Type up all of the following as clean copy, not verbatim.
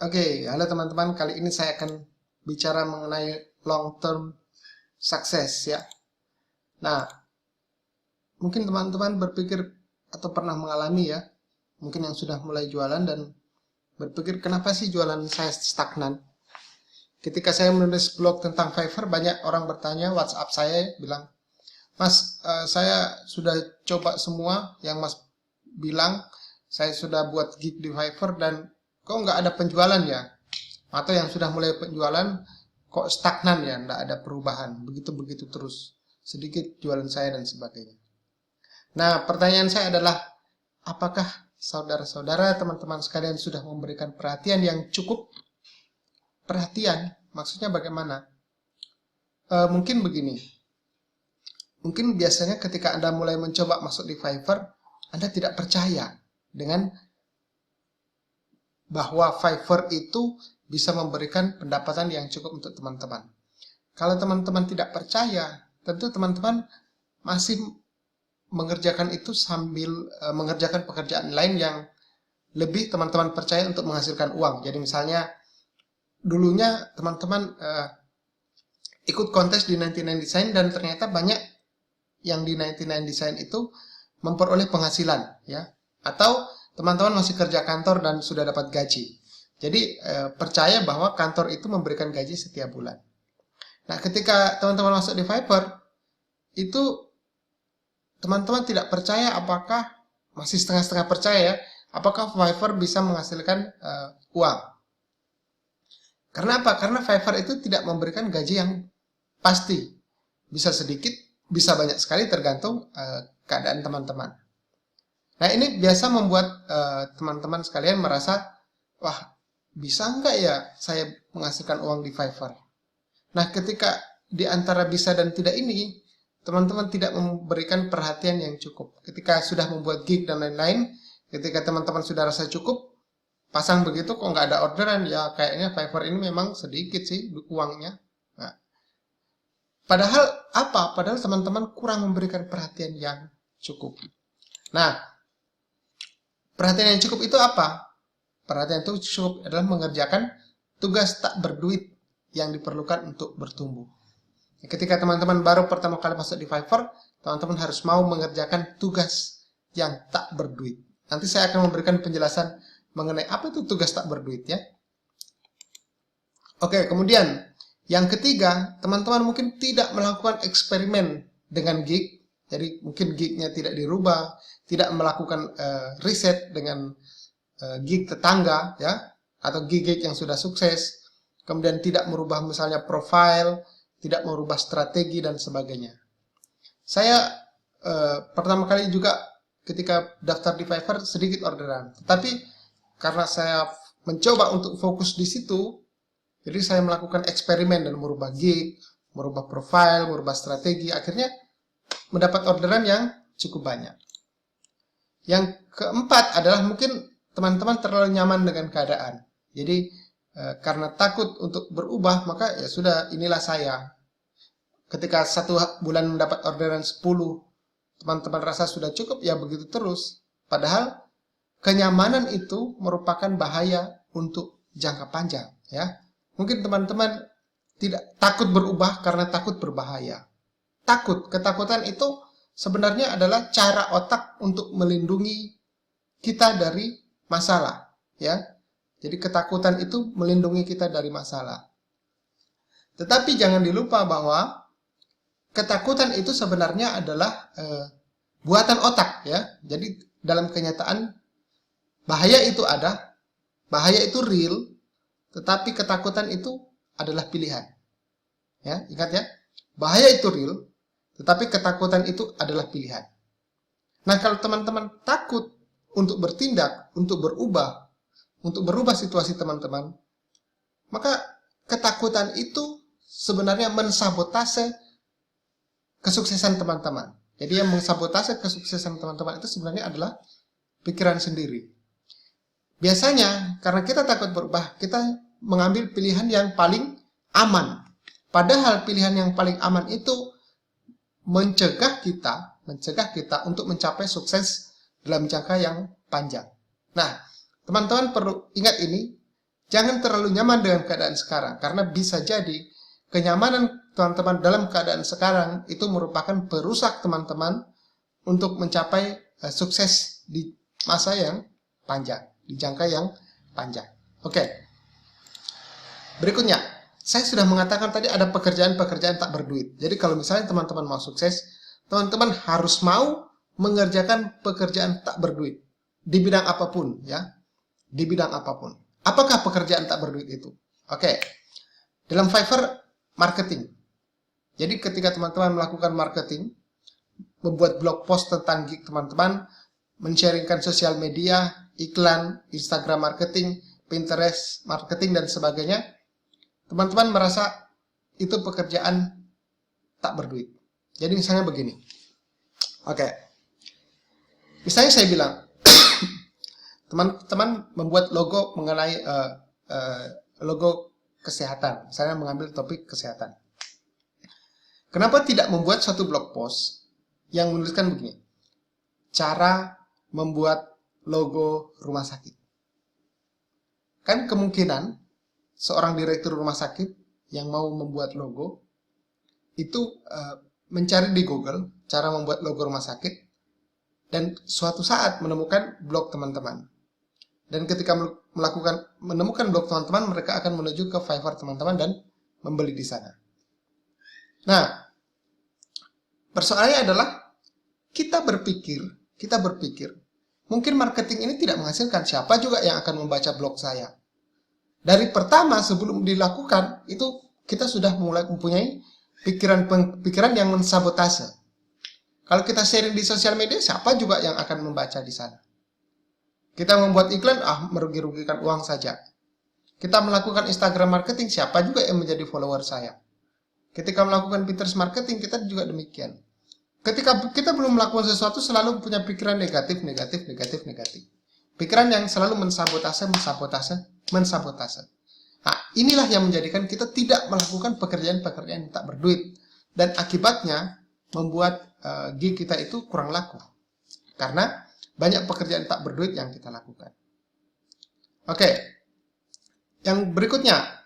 Oke, halo teman-teman. Kali ini saya akan bicara mengenai long term success ya. Nah, mungkin teman-teman berpikir atau pernah mengalami ya, mungkin yang sudah mulai jualan dan berpikir kenapa sih jualan saya stagnan. Ketika saya menulis blog tentang Fiverr, banyak orang bertanya, WhatsApp saya bilang, Mas, saya sudah coba semua yang Mas bilang, saya sudah buat gig di Fiverr dan kok nggak ada penjualan ya? Atau yang sudah mulai penjualan kok stagnan ya, nggak ada perubahan, begitu-begitu terus, sedikit jualan saya dan sebagainya. Nah, pertanyaan saya adalah, apakah saudara-saudara, teman-teman sekalian sudah memberikan perhatian yang cukup? Perhatian, maksudnya bagaimana? Mungkin begini, mungkin biasanya ketika Anda mulai mencoba masuk di Fiverr, Anda tidak percaya dengan bahwa Fiverr itu bisa memberikan pendapatan yang cukup untuk teman-teman. Kalau teman-teman tidak percaya, tentu teman-teman masih mengerjakan itu sambil mengerjakan pekerjaan lain yang lebih teman-teman percaya untuk menghasilkan uang. Jadi misalnya dulunya teman-teman ikut kontes di 99 Design dan ternyata banyak yang di 99 Design itu memperoleh penghasilan ya. Atau teman-teman masih kerja kantor dan sudah dapat gaji. Jadi percaya bahwa kantor itu memberikan gaji setiap bulan. Nah, ketika teman-teman masuk di Fiverr, itu teman-teman tidak percaya apakah, masih setengah-setengah percaya ya, apakah Fiverr bisa menghasilkan uang. Karena apa? Karena Fiverr itu tidak memberikan gaji yang pasti. Bisa sedikit, bisa banyak sekali tergantung keadaan teman-teman. Nah, ini biasa membuat teman-teman sekalian merasa, wah, bisa nggak ya saya menghasilkan uang di Fiverr? Nah, ketika di antara bisa dan tidak ini, teman-teman tidak memberikan perhatian yang cukup. Ketika sudah membuat gig dan lain-lain, ketika teman-teman sudah rasa cukup, pasang begitu kok nggak ada orderan, ya kayaknya Fiverr ini memang sedikit sih uangnya. Nah, padahal apa? Padahal teman-teman kurang memberikan perhatian yang cukup. Nah, perhatian yang cukup itu apa? Perhatian itu cukup adalah mengerjakan tugas tak berduit yang diperlukan untuk bertumbuh. Ketika teman-teman baru pertama kali masuk di Fiverr, teman-teman harus mau mengerjakan tugas yang tak berduit. Nanti saya akan memberikan penjelasan mengenai apa itu tugas tak berduit ya. Oke, kemudian yang ketiga, teman-teman mungkin tidak melakukan eksperimen dengan gig. Jadi mungkin gignya tidak dirubah, tidak melakukan riset dengan gig tetangga ya, atau gig yang sudah sukses. Kemudian tidak merubah misalnya profile, tidak merubah strategi dan sebagainya. Saya pertama kali juga ketika daftar di Fiverr sedikit orderan, tetapi karena saya mencoba untuk fokus di situ, jadi saya melakukan eksperimen dan merubah gig, merubah profile, merubah strategi, akhirnya mendapat orderan yang cukup banyak. Yang keempat adalah mungkin teman-teman terlalu nyaman dengan keadaan. Jadi karena takut untuk berubah, maka ya sudah, inilah saya. Ketika 1 bulan mendapat orderan 10, teman-teman rasa sudah cukup, ya begitu terus. Padahal kenyamanan itu merupakan bahaya untuk jangka panjang ya. Mungkin teman-teman tidak takut berubah karena takut berbahaya. Ketakutan itu sebenarnya adalah cara otak untuk melindungi kita dari masalah ya. Jadi ketakutan itu melindungi kita dari masalah. Tetapi jangan dilupa bahwa ketakutan itu sebenarnya adalah buatan otak ya. Jadi dalam kenyataan bahaya itu ada, bahaya itu real, tetapi ketakutan itu adalah pilihan. Ya, ingat ya. Bahaya itu real, tetapi ketakutan itu adalah pilihan. Nah, kalau teman-teman takut untuk bertindak, untuk berubah situasi teman-teman, maka ketakutan itu sebenarnya mensabotase kesuksesan teman-teman. Jadi yang mensabotase kesuksesan teman-teman itu sebenarnya adalah pikiran sendiri. Biasanya karena kita takut berubah, kita mengambil pilihan yang paling aman. Padahal pilihan yang paling aman itu mencegah kita untuk mencapai sukses dalam jangka yang panjang. Nah, teman-teman perlu ingat ini, jangan terlalu nyaman dengan keadaan sekarang, karena bisa jadi kenyamanan teman-teman dalam keadaan sekarang itu merupakan perusak teman-teman untuk mencapai sukses di masa yang panjang, di jangka yang panjang. Oke. Berikutnya, saya sudah mengatakan tadi ada pekerjaan-pekerjaan tak berduit. Jadi kalau misalnya teman-teman mau sukses, teman-teman harus mau mengerjakan pekerjaan tak berduit di bidang apapun, ya. Di bidang apapun. Apakah pekerjaan tak berduit itu? Oke. Dalam Fiverr, marketing. Jadi ketika teman-teman melakukan marketing, membuat blog post tentang gig teman-teman, men-sharingkan sosial media, iklan, Instagram marketing, Pinterest marketing, dan sebagainya, teman-teman merasa itu pekerjaan tak berduit. Jadi misalnya begini. Oke. Misalnya saya bilang, teman-teman membuat logo mengenai logo kesehatan. Saya mengambil topik kesehatan. Kenapa tidak membuat suatu blog post yang menuliskan begini? Cara membuat logo rumah sakit. Kan kemungkinan seorang direktur rumah sakit yang mau membuat logo itu mencari di Google cara membuat logo rumah sakit dan suatu saat menemukan blog teman-teman. Dan ketika menemukan blog teman-teman, mereka akan menuju ke Fiverr teman-teman dan membeli di sana. Nah, persoalannya adalah kita berpikir, mungkin marketing ini tidak menghasilkan, siapa juga yang akan membaca blog saya. Dari pertama sebelum dilakukan, itu kita sudah mulai mempunyai pikiran yang mensabotase. Kalau kita sharing di sosial media, siapa juga yang akan membaca di sana. Kita membuat iklan, merugi-rugikan uang saja. Kita melakukan Instagram marketing, siapa juga yang menjadi follower saya. Ketika melakukan Pinterest marketing, kita juga demikian. Ketika kita belum melakukan sesuatu, selalu punya pikiran negatif. Pikiran yang selalu mensabotase. Nah, inilah yang menjadikan kita tidak melakukan pekerjaan-pekerjaan yang tak berduit. Dan akibatnya membuat gig kita itu kurang laku. Karena banyak pekerjaan tak berduit yang kita lakukan. Oke. Yang berikutnya,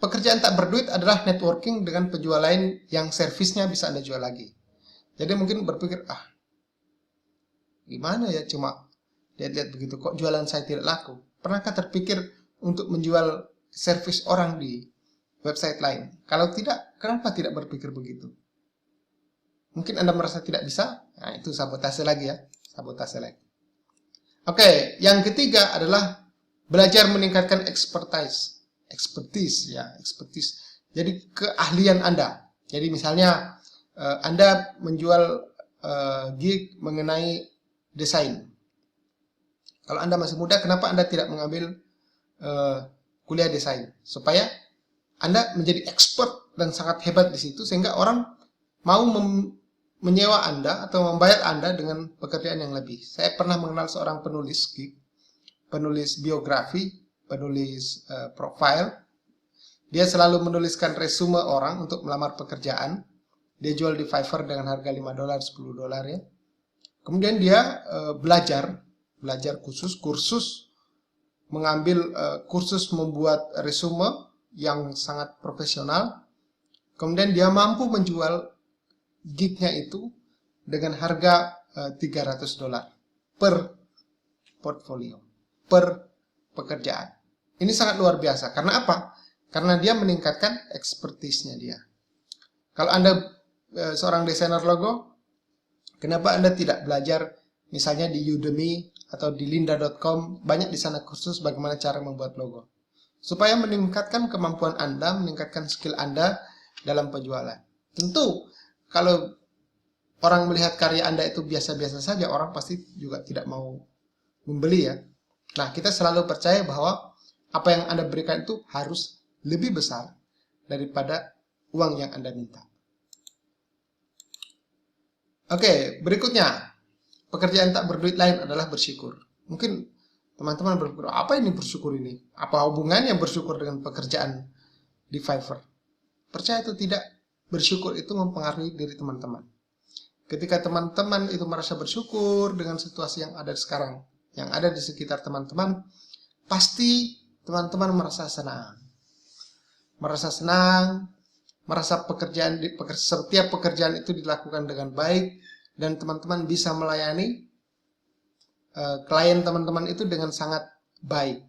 pekerjaan tak berduit adalah networking dengan penjual lain yang servisnya bisa Anda jual lagi. Jadi mungkin berpikir, gimana ya cuma lihat-lihat begitu, kok jualan saya tidak laku? Pernahkah terpikir untuk menjual servis orang di website lain? Kalau tidak, kenapa tidak berpikir begitu? Mungkin Anda merasa tidak bisa, nah itu sabotase lagi ya, sabotase lagi. Oke, yang ketiga adalah belajar meningkatkan expertise. Jadi keahlian Anda. Jadi misalnya Anda menjual gig mengenai desain. Kalau Anda masih muda, kenapa Anda tidak mengambil kuliah desain? Supaya Anda menjadi expert dan sangat hebat di situ, sehingga orang mau menyewa Anda atau membayar Anda dengan pekerjaan yang lebih. Saya pernah mengenal seorang penulis gig, penulis biografi, penulis profile. Dia selalu menuliskan resume orang untuk melamar pekerjaan. Dia jual di Fiverr dengan harga $5, $10 ya. Kemudian dia belajar kursus, mengambil kursus membuat resume yang sangat profesional. Kemudian dia mampu menjual gignya itu dengan harga $300 per portfolio, per pekerjaan. Ini sangat luar biasa. Karena apa? Karena dia meningkatkan expertise-nya dia. Kalau Anda seorang desainer logo, kenapa Anda tidak belajar misalnya di Udemy atau di lynda.com? Banyak di sana kursus bagaimana cara membuat logo. Supaya meningkatkan kemampuan Anda, meningkatkan skill Anda dalam penjualan. Tentu, kalau orang melihat karya Anda itu biasa-biasa saja, orang pasti juga tidak mau membeli ya. Nah, kita selalu percaya bahwa apa yang Anda berikan itu harus lebih besar daripada uang yang Anda minta. Oke, berikutnya. Pekerjaan tak berduit lain adalah bersyukur. Mungkin teman-teman berpikir, apa ini bersyukur ini? Apa hubungannya bersyukur dengan pekerjaan di Fiverr? Percaya atau tidak, bersyukur itu mempengaruhi diri teman-teman. Ketika teman-teman itu merasa bersyukur dengan situasi yang ada sekarang, yang ada di sekitar teman-teman, pasti teman-teman merasa senang. Merasa setiap pekerjaan itu dilakukan dengan baik, dan teman-teman bisa melayani klien teman-teman itu dengan sangat baik.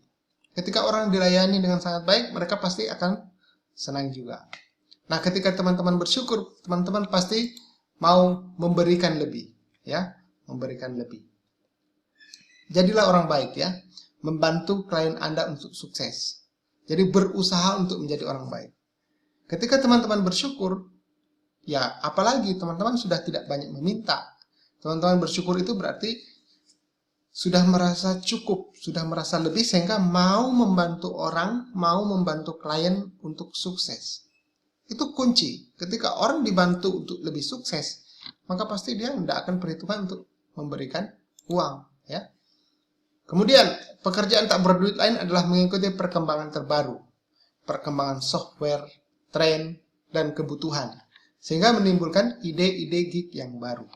Ketika orang dilayani dengan sangat baik, mereka pasti akan senang juga. Nah, ketika teman-teman bersyukur, teman-teman pasti mau memberikan lebih, ya, memberikan lebih. Jadilah orang baik, ya, membantu klien Anda untuk sukses. Jadi berusaha untuk menjadi orang baik. Ketika teman-teman bersyukur, ya apalagi teman-teman sudah tidak banyak meminta. Teman-teman bersyukur itu berarti sudah merasa cukup, sudah merasa lebih, sehingga mau membantu orang, mau membantu klien untuk sukses. Itu kunci. Ketika orang dibantu untuk lebih sukses, maka pasti dia tidak akan perhitungan untuk memberikan uang, ya. Kemudian, pekerjaan tak berduit lain adalah mengikuti perkembangan terbaru, perkembangan software, tren, dan kebutuhan, sehingga menimbulkan ide-ide gig yang baru.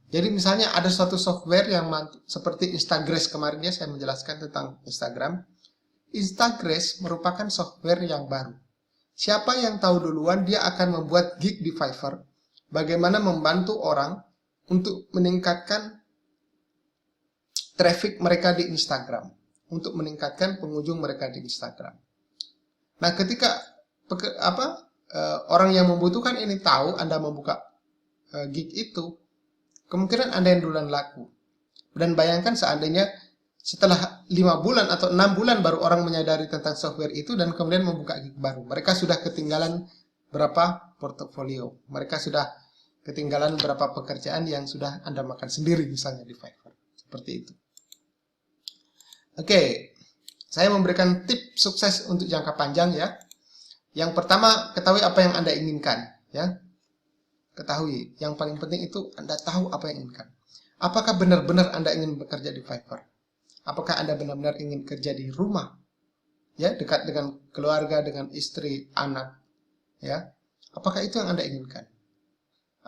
Jadi misalnya ada suatu software yang seperti Instagram, kemarin ya saya menjelaskan tentang Instagram. Instagram merupakan software yang baru. Siapa yang tahu duluan, dia akan membuat gig di Fiverr, bagaimana membantu orang untuk meningkatkan traffic mereka di Instagram, untuk meningkatkan pengunjung mereka di Instagram. Nah, ketika orang yang membutuhkan ini tahu Anda membuka gig itu, kemungkinan Anda yang duluan laku. Dan bayangkan seandainya setelah 5 bulan atau 6 bulan baru orang menyadari tentang software itu dan kemudian membuka gig baru. Mereka sudah ketinggalan berapa portofolio. Mereka sudah ketinggalan berapa pekerjaan yang sudah Anda makan sendiri misalnya di Fiverr. Seperti itu. Oke, saya memberikan tips sukses untuk jangka panjang, ya. Yang pertama, ketahui apa yang Anda inginkan, ya. Ketahui, yang paling penting itu Anda tahu apa yang inginkan. Apakah benar-benar Anda ingin bekerja di Fiverr? Apakah Anda benar-benar ingin kerja di rumah, ya, dekat dengan keluarga, dengan istri, anak, ya? Apakah itu yang Anda inginkan?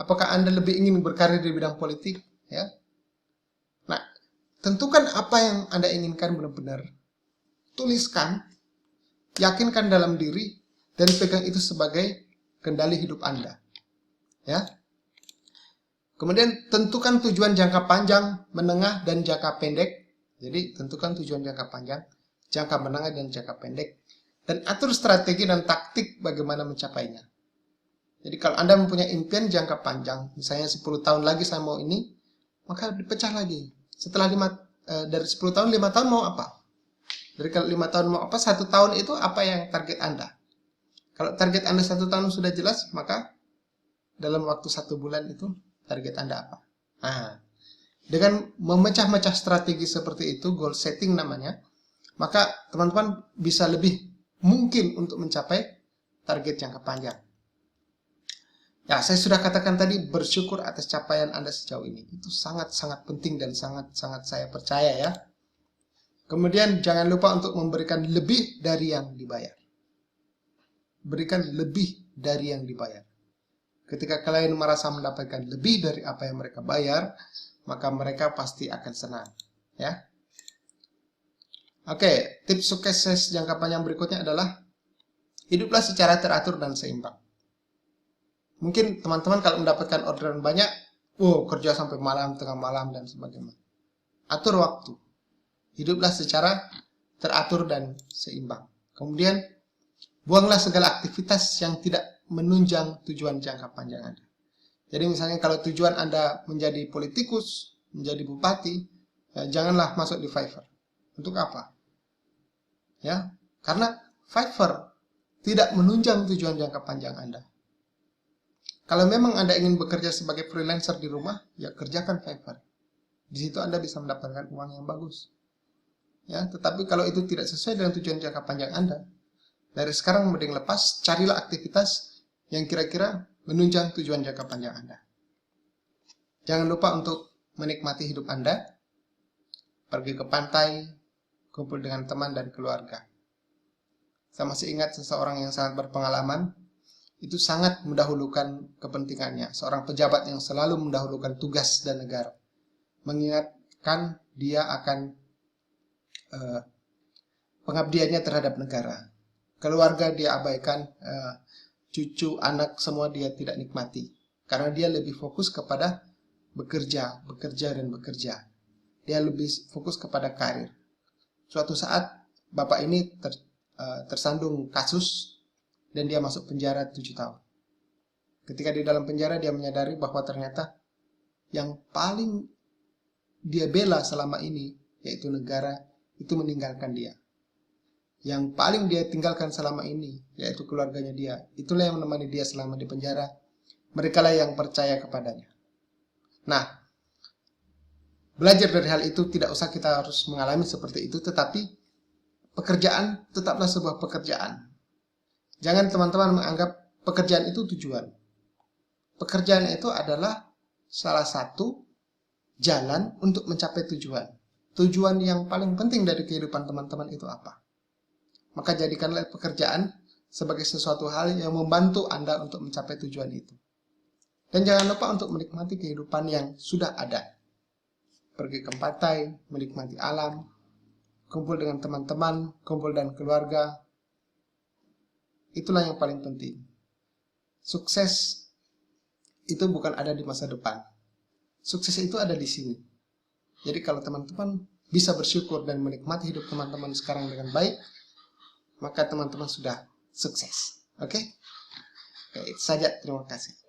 Apakah Anda lebih ingin berkarir di bidang politik, ya? Nah, tentukan apa yang Anda inginkan benar-benar. Tuliskan, yakinkan dalam diri, dan pegang itu sebagai kendali hidup Anda. Ya. Kemudian tentukan tujuan jangka panjang, menengah, dan jangka pendek. Jadi tentukan tujuan jangka panjang, jangka menengah, dan jangka pendek. Dan atur strategi dan taktik bagaimana mencapainya. Jadi kalau Anda mempunyai impian jangka panjang, misalnya 10 tahun lagi saya mau ini, maka dipecah lagi. Setelah dari 10 tahun, 5 tahun mau apa? Dari kalau 5 tahun mau apa, 1 tahun itu apa yang target Anda? Kalau target Anda 1 tahun sudah jelas, maka dalam waktu 1 bulan itu target Anda apa? Nah, dengan memecah-mecah strategi seperti itu, goal setting namanya, maka teman-teman bisa lebih mungkin untuk mencapai target jangka panjang. Ya, saya sudah katakan tadi, bersyukur atas capaian Anda sejauh ini. Itu sangat-sangat penting dan sangat-sangat saya percaya, ya. Kemudian jangan lupa untuk memberikan lebih dari yang dibayar. Berikan lebih dari yang dibayar. Ketika kalian merasa mendapatkan lebih dari apa yang mereka bayar, maka mereka pasti akan senang, ya. Oke, tips sukses jangka panjang berikutnya adalah hiduplah secara teratur dan seimbang. Mungkin teman-teman kalau mendapatkan orderan banyak, kerja sampai malam, tengah malam, dan sebagainya. Atur waktu. Hiduplah secara teratur dan seimbang. Kemudian, buanglah segala aktivitas yang tidak menunjang tujuan jangka panjang Anda. Jadi misalnya kalau tujuan Anda menjadi politikus, menjadi bupati, ya janganlah masuk di Fiverr. Untuk apa? Ya, karena Fiverr tidak menunjang tujuan jangka panjang Anda. Kalau memang Anda ingin bekerja sebagai freelancer di rumah, ya kerjakan Fiverr. Di situ Anda bisa mendapatkan uang yang bagus. Ya, tetapi kalau itu tidak sesuai dengan tujuan jangka panjang Anda, dari sekarang mending lepas, carilah aktivitas yang kira-kira menunjang tujuan jangka panjang Anda. Jangan lupa untuk menikmati hidup Anda, pergi ke pantai, kumpul dengan teman dan keluarga. Saya masih ingat seseorang yang sangat berpengalaman, itu sangat mendahulukan kepentingannya. Seorang pejabat yang selalu mendahulukan tugas dan negara. Mengingatkan dia akan pengabdiannya terhadap negara. Keluarga dia abaikan, cucu, anak, semua dia tidak nikmati. Karena dia lebih fokus kepada bekerja, dan bekerja. Dia lebih fokus kepada karir. Suatu saat, bapak ini tersandung kasus, dan dia masuk penjara 7 tahun. Ketika di dalam penjara, dia menyadari bahwa ternyata yang paling dia bela selama ini, yaitu negara, itu meninggalkan dia. Yang paling dia tinggalkan selama ini, yaitu keluarganya dia. Itulah yang menemani dia selama di penjara. Mereka lah yang percaya kepadanya. Nah, belajar dari hal itu, tidak usah kita harus mengalami seperti itu, tetapi pekerjaan tetaplah sebuah pekerjaan. Jangan teman-teman menganggap pekerjaan itu tujuan. Pekerjaan itu adalah salah satu jalan untuk mencapai tujuan. Tujuan yang paling penting dari kehidupan teman-teman itu apa? Maka jadikanlah pekerjaan sebagai sesuatu hal yang membantu Anda untuk mencapai tujuan itu. Dan jangan lupa untuk menikmati kehidupan yang sudah ada. Pergi ke pantai, menikmati alam, kumpul dengan teman-teman, kumpul dengan keluarga. Itulah yang paling penting. Sukses itu bukan ada di masa depan. Sukses itu ada di sini. Jadi kalau teman-teman bisa bersyukur dan menikmati hidup teman-teman sekarang dengan baik, maka teman-teman sudah sukses. Oke? Oke, itu saja. Terima kasih.